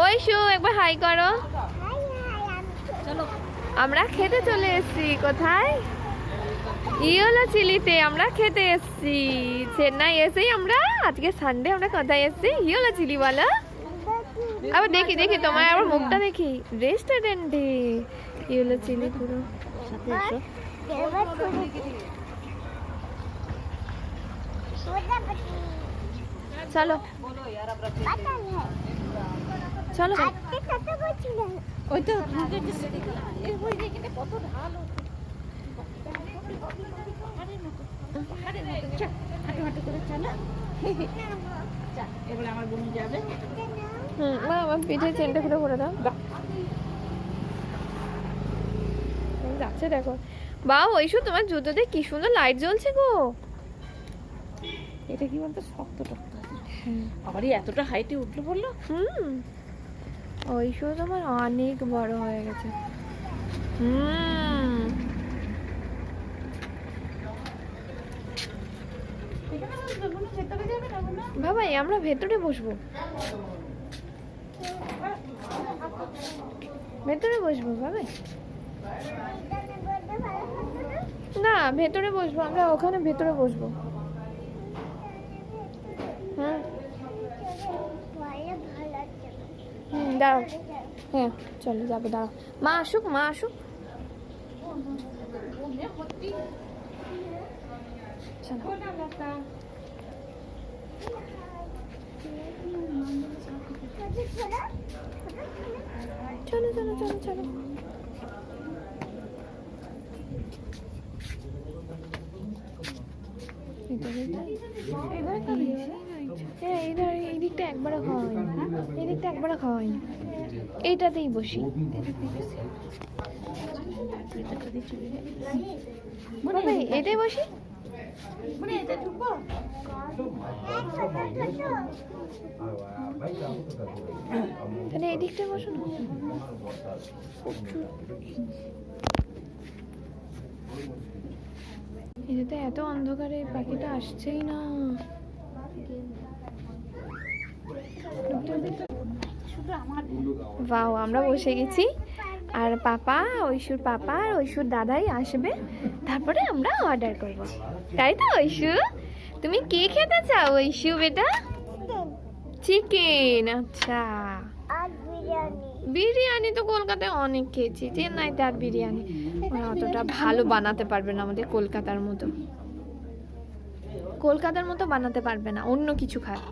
ঐশু একবার হাই করো। আমরা খেতে চলে এসেছি। কোথায়? ইয়োলা চিলিতে আমরা খেতে এসেছি। চেন্নাই এসেই আমরা আজকে সানডে আমরা কোথায় এসেছি? ইয়োলা চিলি বলো। আবার দেখি দেখি তোমার আবার মুখটা দেখি। রেস্টুরেন্টে ইয়োলা চিলি পুরো। চলো চলো ওই তো কত ঢাল। আমার পিঠে চেনটা খুলে করে দাও। যাচ্ছে দেখো বা ঐশু তোমার জুতোতে কি সুন্দর লাইট জ্বলছে গো। এটা কি বলতো শক্ত টক্ত আবারই এতটা হাইটে উঠলো বললো। ঐশু তোমার অনেক বড় হয়ে গেছে। বাবাই আমরা ভেতরে বসবো, ভেতরে বসবো বাবাই। না ভেতরে বসবো আমরা, ওখানে ভেতরে বসবো। হ্যাঁ দাঁড়াও, হ্যাঁ চলো যাবো, দাঁড়াও মা আসুক, মা আসুক। চলো চলো চলো চলো। এই দিকটা একবারও খাওয়া হয়নি, এই দিকটা একবারও খাওয়া হয়নি। এইটাতেই বসি। এটাই বসি। তাহলে এই দিকটা বসো না। এটাতে এত অন্ধকারে পাখিটা আসছেই না। বাও আমরা বসে গেছি আর পাপা, ঐশুর পাপা আর ঐশুর দাদাই আসবে, তারপরে আমরা অর্ডার করব, তাই তো? ঐশু তুমি কি খেতে চাও ঐশু বেটা? চিকেন। আচ্ছা বিরিয়ানি তো কলকাতায় অনেক খেয়েছি, চেন্নাইতে আর বিরিয়ানি অতটা ভালো বানাতে পারবে না আমাদের কলকাতার মতো, কলকাতার মতো বানাতে পারবে না, অন্য কিছু খায়।